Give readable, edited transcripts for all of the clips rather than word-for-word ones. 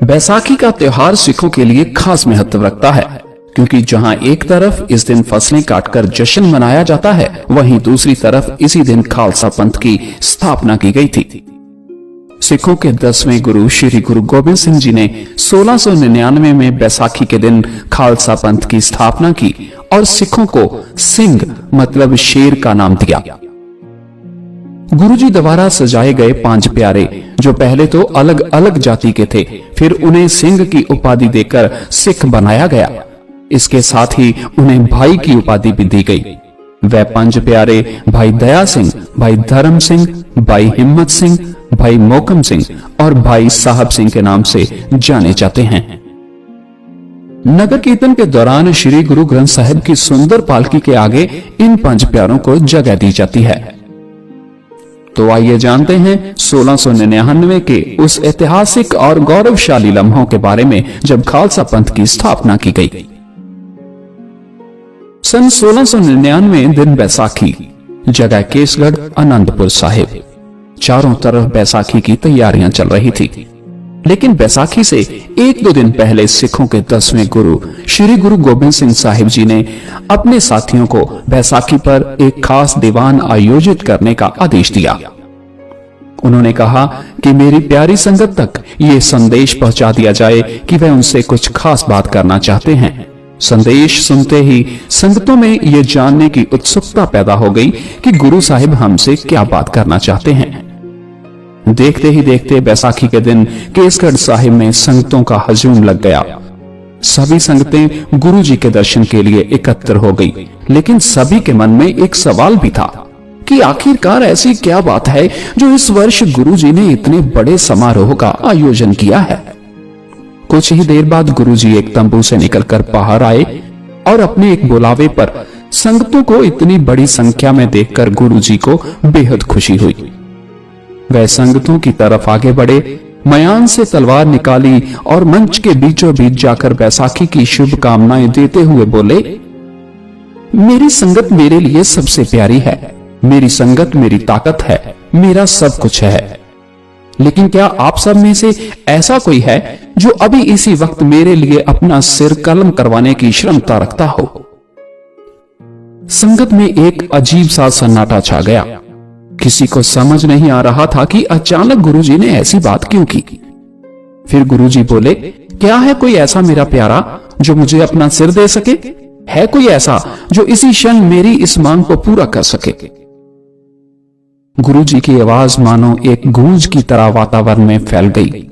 बैसाखी का त्योहार सिखों के लिए खास महत्व रखता है, क्योंकि जहां एक तरफ इस दिन फसलें काटकर जश्न मनाया जाता है, वहीं दूसरी तरफ इसी दिन खालसा पंथ की स्थापना की गई थी। सिखों के 10वें गुरु श्री गुरु गोबिंद सिंह जी ने 1699 में बैसाखी के दिन खालसा पंथ की स्थापना की और सिखों को सिंह मतलब शेर का नाम दिया। गुरुजी द्वारा सजाए गए 5 प्यारे, जो पहले तो अलग अलग जाति के थे, फिर उन्हें सिंह की उपाधि देकर सिख बनाया गया। इसके साथ ही उन्हें भाई की उपाधि भी दी गई। वह 5 प्यारे भाई दया सिंह, भाई धर्म सिंह, भाई हिम्मत सिंह, भाई मोकम सिंह और भाई साहब सिंह के नाम से जाने जाते हैं। नगर कीर्तन के दौरान श्री गुरु ग्रंथ साहिब की सुंदर पालकी के आगे इन 5 प्यारों को जगह दी जाती है। तो आइए जानते हैं 1699 के उस ऐतिहासिक और गौरवशाली लम्हों के बारे में जब खालसा पंथ की स्थापना की गई। सन 1699 दिन बैसाखी, जगह केसगढ़, आनंदपुर साहिब। चारों तरफ बैसाखी की तैयारियां चल रही थी, लेकिन बैसाखी से 1-2 दिन पहले सिखों के 10वें गुरु श्री गुरु गोबिंद सिंह साहिब जी ने अपने साथियों को बैसाखी पर एक खास दीवान आयोजित करने का आदेश दिया। उन्होंने कहा कि मेरी प्यारी संगत तक ये संदेश पहुंचा दिया जाए कि वह उनसे कुछ खास बात करना चाहते हैं। संदेश सुनते ही संगतों में यह जानने की उत्सुकता पैदा हो गई कि गुरु साहिब हमसे क्या बात करना चाहते हैं। देखते ही देखते बैसाखी के दिन केसगढ़ साहिब में संगतों का हजूम लग गया। सभी संगतें गुरु जी के दर्शन के लिए एकत्र हो गई, लेकिन सभी के मन में एक सवाल भी था कि आखिरकार ऐसी क्या बात है जो इस वर्ष गुरु जी ने इतने बड़े समारोह का आयोजन किया है। कुछ ही देर बाद गुरु जी एक तंबू से निकलकर बाहर आए और अपने एक बुलावे पर संगतों को इतनी बड़ी संख्या में देखकर गुरु जी को बेहद खुशी हुई। वह संगतों की तरफ आगे बढ़े, मयान से तलवार निकाली और मंच के बीचों बीच जाकर बैसाखी की शुभकामनाएं देते हुए बोले, मेरी संगत मेरे लिए सबसे प्यारी है, मेरी संगत मेरी ताकत है, मेरा सब कुछ है। लेकिन क्या आप सब में से ऐसा कोई है जो अभी इसी वक्त मेरे लिए अपना सिर कलम करवाने की क्षमता रखता हो? संगत में एक अजीब सा सन्नाटा छा गया। किसी को समझ नहीं आ रहा था कि अचानक गुरुजी ने ऐसी बात क्यों की। फिर गुरुजी बोले, क्या है कोई ऐसा मेरा प्यारा जो मुझे अपना सिर दे सके? है कोई ऐसा जो इसी क्षण मेरी इस मांग को पूरा कर सके? गुरुजी की आवाज मानो एक गूंज की तरह वातावरण में फैल गई,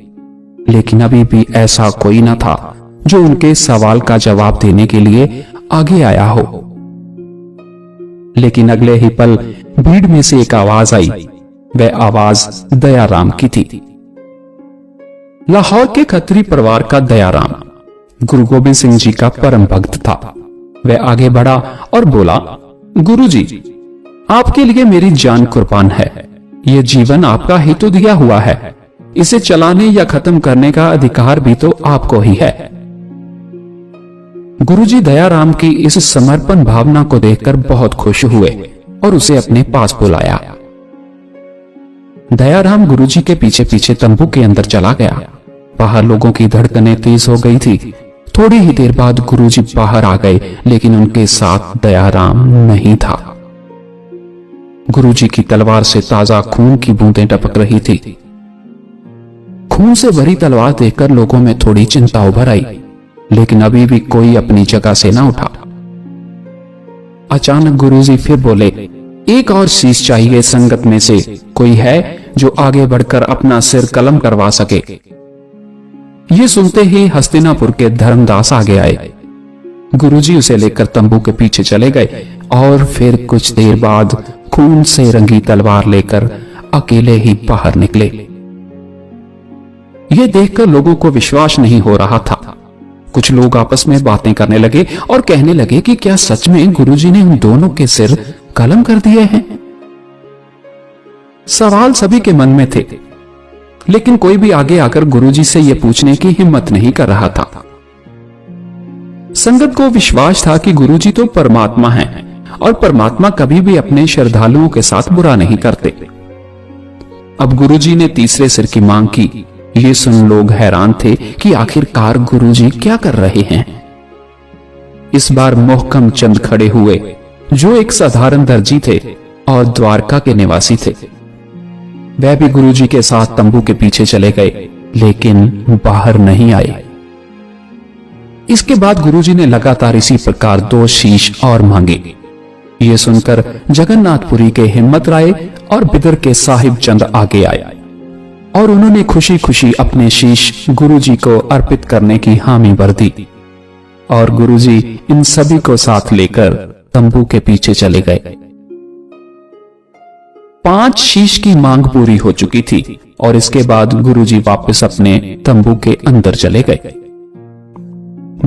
लेकिन अभी भी ऐसा कोई न था जो उनके सवाल का जवाब देने के लिए आगे आया हो। लेकिन अगले ही पल भीड़ में से एक आवाज आई। वह आवाज दयाराम की थी। लाहौर के खत्री परिवार का दयाराम गुरु गोबिंद सिंह जी का परम भक्त था। वह आगे बढ़ा और बोला, गुरुजी, आपके लिए मेरी जान कुर्बान है। यह जीवन आपका ही तो दिया हुआ है, इसे चलाने या खत्म करने का अधिकार भी तो आपको ही है। गुरुजी दयाराम की इस समर्पण भावना को देखकर बहुत खुश हुए और उसे अपने पास बुलाया। दयाराम गुरुजी के पीछे पीछे तंबू के अंदर चला गया। बाहर लोगों की धड़कनें तेज हो गई थी। थोड़ी ही देर बाद गुरुजी बाहर आ गए, लेकिन उनके साथ दयाराम नहीं था। गुरुजी की तलवार से ताजा खून की बूंदें टपक रही थी। खून से भरी तलवार देखकर लोगों में थोड़ी चिंता उभर आई, लेकिन अभी भी कोई अपनी जगह से ना उठा। अचानक गुरुजी फिर बोले, एक और शीश चाहिए। संगत में से कोई है जो आगे बढ़कर अपना सिर कलम करवा सके? ये सुनते ही हस्तिनापुर के धर्मदास आगे आए। गुरुजी उसे लेकर तंबू के पीछे चले गए और फिर कुछ देर बाद खून से रंगी तलवार लेकर अकेले ही बाहर निकले। यह देखकर लोगों को विश्वास नहीं हो रहा था। कुछ लोग आपस में बातें करने लगे और कहने लगे कि क्या सच में गुरुजी ने उन दोनों के सिर कलम कर दिए हैं? सवाल सभी के मन में थे, लेकिन कोई भी आगे आकर गुरुजी से यह पूछने की हिम्मत नहीं कर रहा था। संगत को विश्वास था कि गुरुजी तो परमात्मा हैं और परमात्मा कभी भी अपने श्रद्धालुओं के साथ बुरा नहीं करते। अब गुरुजी ने तीसरे सिर की मांग की ये सुन लोग हैरान थे कि आखिरकार गुरुजी क्या कर रहे हैं। इस बार मोहकम चंद खड़े हुए, जो एक साधारण दर्जी थे और द्वारका के निवासी थे। वह भी गुरुजी के साथ तंबू के पीछे चले गए, लेकिन बाहर नहीं आए। इसके बाद गुरुजी ने लगातार इसी प्रकार 2 शीश और मांगे। ये सुनकर जगन्नाथपुरी के हिम्मत राय और बिदर के साहिब चंद आगे आए और उन्होंने खुशी खुशी अपने शीश गुरुजी को अर्पित करने की हामी भर दी और गुरुजी इन सभी को साथ लेकर तंबू के पीछे चले गए। 5 शीश की मांग पूरी हो चुकी थी और इसके बाद गुरुजी वापस अपने तंबू के अंदर चले गए।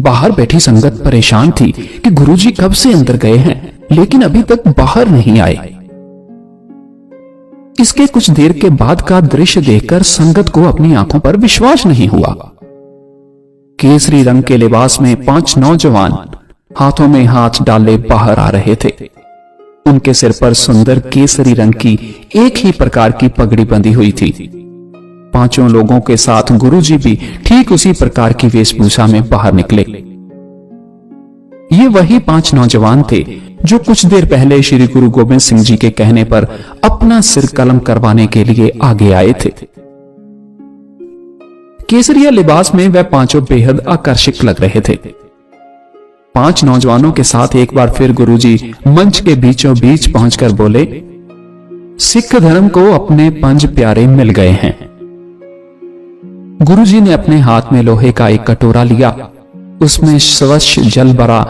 बाहर बैठी संगत परेशान थी कि गुरुजी कब से अंदर गए हैं, लेकिन अभी तक बाहर नहीं आए। इसके कुछ देर के बाद का दृश्य देखकर संगत को अपनी आंखों पर विश्वास नहीं हुआ। केसरी रंग के लिबास में 5 नौजवान हाथों में हाथ डाले बाहर आ रहे थे। उनके सिर पर सुंदर केसरी रंग की एक ही प्रकार की पगड़ी बंधी हुई थी। 5 लोगों के साथ गुरुजी भी ठीक उसी प्रकार की वेशभूषा में बाहर निकले। ये वही 5 नौजवान थे जो कुछ देर पहले श्री गुरु गोविंद सिंह जी के कहने पर अपना सिर कलम करवाने के लिए आगे आए थे। केसरिया लिबास में वह 5 बेहद आकर्षक लग रहे थे। 5 नौजवानों के साथ एक बार फिर गुरुजी मंच के बीचों बीच पहुंचकर बोले, सिख धर्म को अपने 5 प्यारे मिल गए हैं। गुरुजी ने अपने हाथ में लोहे का एक कटोरा लिया, उसमें स्वच्छ जल भरा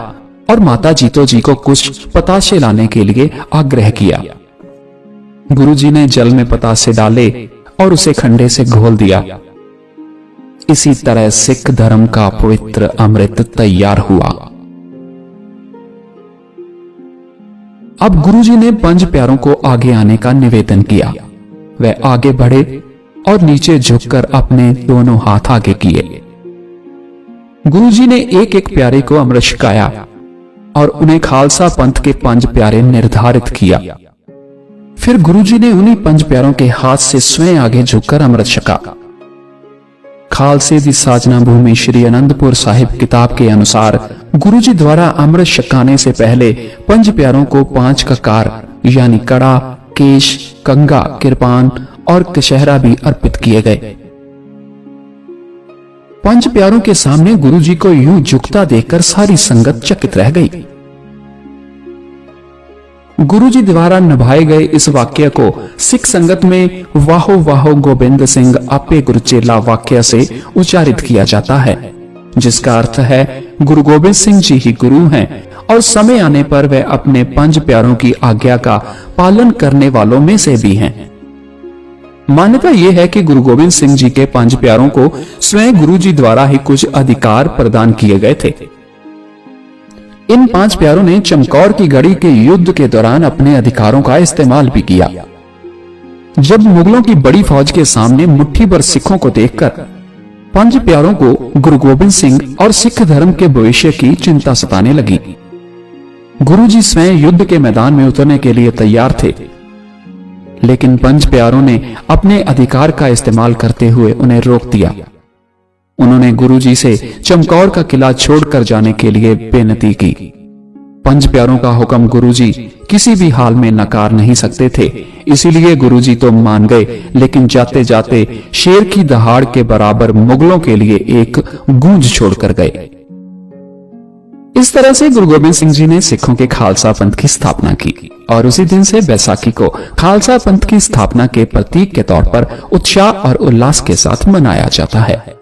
और माता जीतो जी को कुछ पतासे लाने के लिए आग्रह किया। गुरुजी ने जल में पतासे डाले और उसे खंडे से घोल दिया। इसी तरह सिख धर्म का पवित्र अमृत तैयार हुआ। अब गुरुजी ने 5 प्यारों को आगे आने का निवेदन किया। वह आगे बढ़े और नीचे झुककर अपने दोनों हाथ आगे किए। गुरुजी ने एक एक प्यारे को अमृत छकाया और उन्हें खालसा पंथ के 5 प्यारे निर्धारित किया। फिर गुरुजी ने उन्हीं 5 प्यारों के हाथ से स्वयं आगे झुककर अमृत छका। खालसे दी साजना भूमि श्री आनंदपुर साहिब किताब के अनुसार गुरुजी द्वारा अमृत छकाने से पहले 5 प्यारों को 5 ककार यानी कड़ा, केश, कंगा, किरपान और कशहरा भी अर्पित किए गए। 5 प्यारों के सामने गुरुजी को यूं झुकता देखकर सारी संगत चकित रह गई। गुरुजी द्वारा निभाए गए इस वाक्य को सिख संगत में वाहो वाहो गोविंद सिंह आपे गुरुचेला वाक्य से उच्चारित किया जाता है, जिसका अर्थ है गुरु गोविंद सिंह जी ही गुरु हैं और समय आने पर वे अपने 5 प्यारों की आज्ञा का पालन करने वालों में से भी हैं। मान्यता यह है कि गुरु गोविंद सिंह जी के 5 प्यारों को स्वयं गुरुजी द्वारा ही कुछ अधिकार प्रदान किए गए थे। इन 5 प्यारों ने चमकौर की गढ़ी के युद्ध के दौरान अपने अधिकारों का इस्तेमाल भी किया। जब मुगलों की बड़ी फौज के सामने मुट्ठी भर सिखों को देखकर 5 प्यारों को गुरु गोविंद सिंह और सिख धर्म के भविष्य की चिंता सताने लगी। गुरुजी स्वयं युद्ध के मैदान में उतरने के लिए तैयार थे, लेकिन 5 प्यारों ने अपने अधिकार का इस्तेमाल करते हुए उन्हें रोक दिया। उन्होंने गुरुजी से चमकौर का किला छोड़कर जाने के लिए बेनती की। 5 प्यारों का हुक्म गुरुजी किसी भी हाल में नकार नहीं सकते थे, इसीलिए गुरुजी तो मान गए, लेकिन जाते जाते शेर की दहाड़ के बराबर मुगलों के लिए एक गूंज छोड़कर गए। इस तरह से गुरु गोविंद सिंह जी ने सिखों के खालसा पंथ की स्थापना की और उसी दिन से बैसाखी को खालसा पंथ की स्थापना के प्रतीक के तौर पर उत्साह और उल्लास के साथ मनाया जाता है।